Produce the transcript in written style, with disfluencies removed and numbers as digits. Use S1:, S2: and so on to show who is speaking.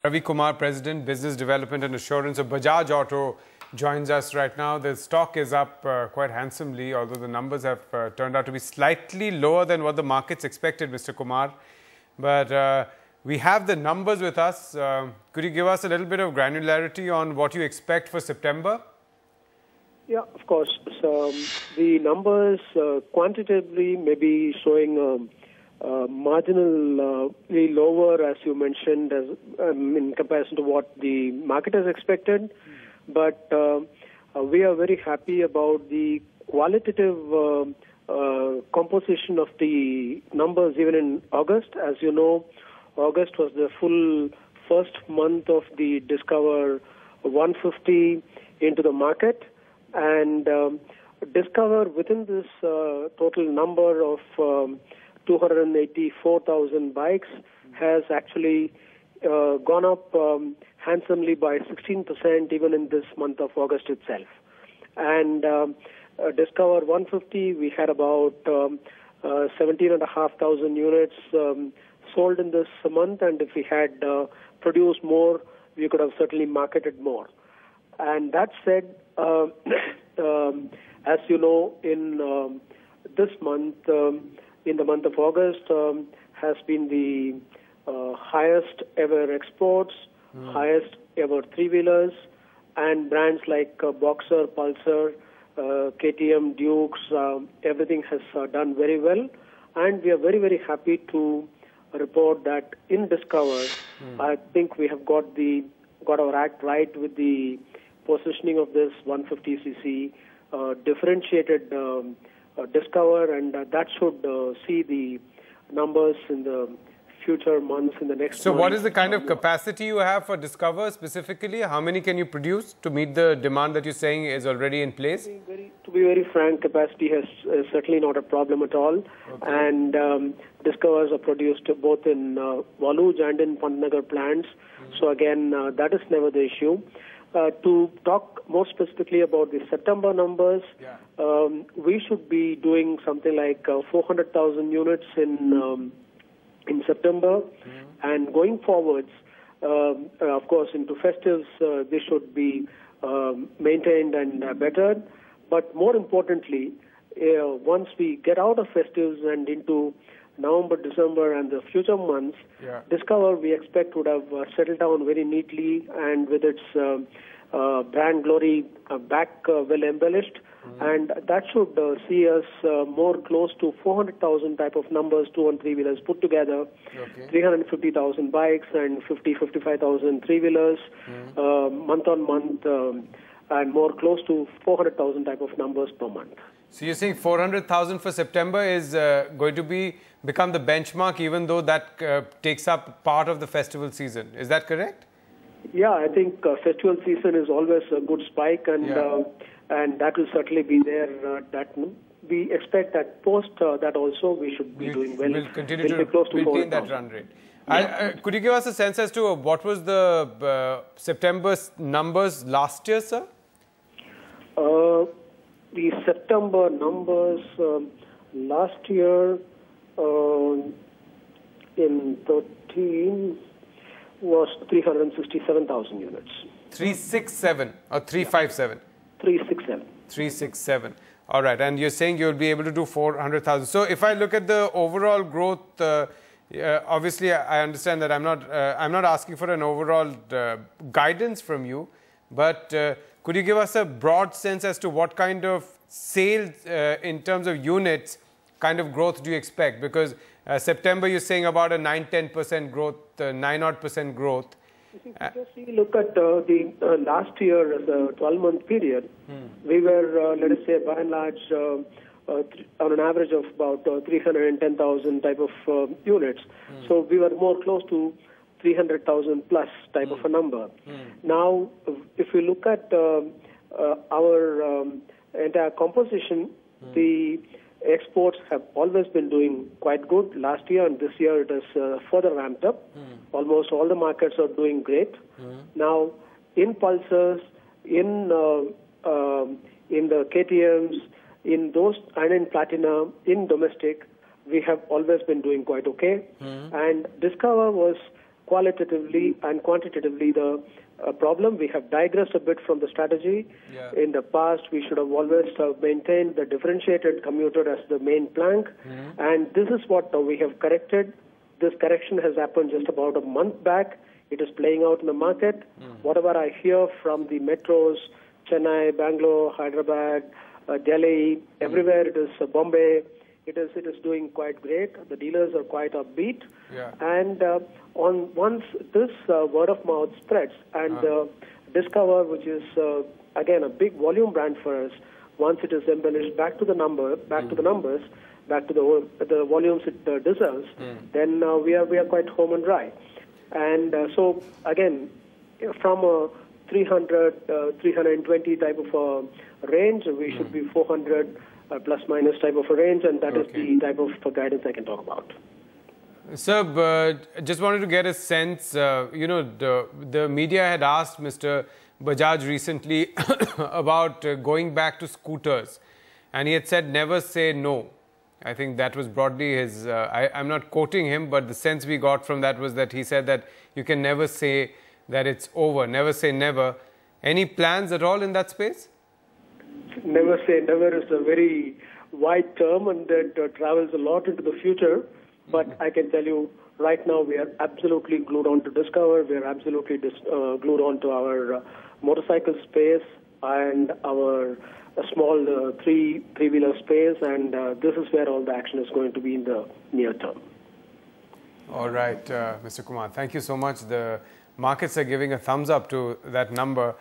S1: Ravi Kumar, President, Business Development and Assurance of Bajaj Auto, joins us right now. The stock is up quite handsomely, although the numbers have turned out to be slightly lower than what the markets expected, Mr. Kumar. But we have the numbers with us. Could you give us a little bit of granularity on what you expect for September?
S2: Yeah, of course. So, the numbers quantitatively may be showing marginally lower, as you mentioned, as in comparison to what the market has expected. But we are very happy about the qualitative composition of the numbers even in August. As you know, August was the full first month of the Discover 150 into the market. And Discover, within this total number of 284,000 bikes, has actually gone up handsomely by 16% even in this month of August itself. And Discover 150, we had about 17,500 units sold in this month, and if we had produced more, we could have certainly marketed more. And that said, as you know, in this month, in the month of August, has been the highest ever exports, highest ever three-wheelers, and brands like Boxer, Pulsar, KTM, Dukes, everything has done very well. And we are very, very happy to report that in Discover, I think we have got our act right with the positioning of this 150cc differentiated Discover, and that should see the numbers in the future months, in the next
S1: So
S2: month.
S1: what is the kind of capacity you have for Discover specifically? How many can you produce to meet the demand that you're saying is already in place?
S2: To be very frank, capacity is certainly not a problem at all. Okay. And Discovers are produced both in Waluj and in Pantnagar plants. So again, that is never the issue. To talk more specifically about the September numbers, we should be doing something like 400,000 units in September, and going forwards, of course, into festives, they should be maintained and bettered. But more importantly, once we get out of festives and into November, December, and the future months, Discover, we expect, would have settled down very neatly and with its brand glory back well embellished. And that should see us more close to 400,000 type of numbers, 2 and 3-wheelers put together, 350,000 bikes and 55,000 three-wheelers month on month, and more close to 400,000 type of numbers per month.
S1: So you're saying 400,000 for September is going to become the benchmark, even though that takes up part of the festival season. Is that correct?
S2: Yeah, I think festival season is always a good spike, and that will certainly be there. That we expect that post that also we should be doing well.
S1: We'll continue to maintain that run rate. Could you give us a sense as to what was the September numbers last year, sir?
S2: The September numbers last year in 13 was 367,000 units. 367
S1: or 357?
S2: 367.
S1: 367. All right. And you're saying you'll be able to do 400,000. So if I look at the overall growth, obviously I understand that I'm not asking for an overall guidance from you, but could you give us a broad sense as to what kind of sales in terms of units kind of growth do you expect? Because September you're saying about a 9-10% growth, 9-odd% growth.
S2: If you look at the last year as a 12-month period, we were, let us say, by and large, on an average of about 310,000 type of units. So we were more close to 300,000 plus type of a number. Now, if we look at our entire composition, the exports have always been doing quite good last year, and this year it has further ramped up. Almost all the markets are doing great. Now, in Pulsars, in the KTMs, in those, and in Platina, in domestic, we have always been doing quite okay. And Discover was qualitatively and quantitatively the problem. We have digressed a bit from the strategy.
S1: Yeah.
S2: In the past, we should have always maintained the differentiated commuter as the main plank, and this is what we have corrected. This correction has happened just about a month back. It is playing out in the market. Whatever I hear from the metros, Chennai, Bangalore, Hyderabad, Delhi, everywhere it is Bombay, it is doing quite great. The dealers are quite upbeat.
S1: Yeah.
S2: And once this word of mouth spreads, and Discover, which is again a big volume brand for us, once it is embellished back to the numbers, back to the volumes it deserves, then we are quite home and dry. And so again, from a 320 type of a range, we should be 400 plus minus type of a range, and that is the type of guidance I can talk about.
S1: Sir, just wanted to get a sense, the media had asked Mr. Bajaj recently about going back to scooters, and he had said never say no. I think that was broadly his, I'm not quoting him, but the sense we got from that was that he said that you can never say that it's over, never say never. Any plans at all in that space?
S2: Never say never is a very wide term, and that travels a lot into the future. But I can tell you right now we are absolutely glued on to Discover. We are absolutely glued on to our motorcycle space and our small three-wheeler space, and this is where all the action is going to be in the near term.
S1: All right, Mr. Kumar, thank you so much. The markets are giving a thumbs up to that number.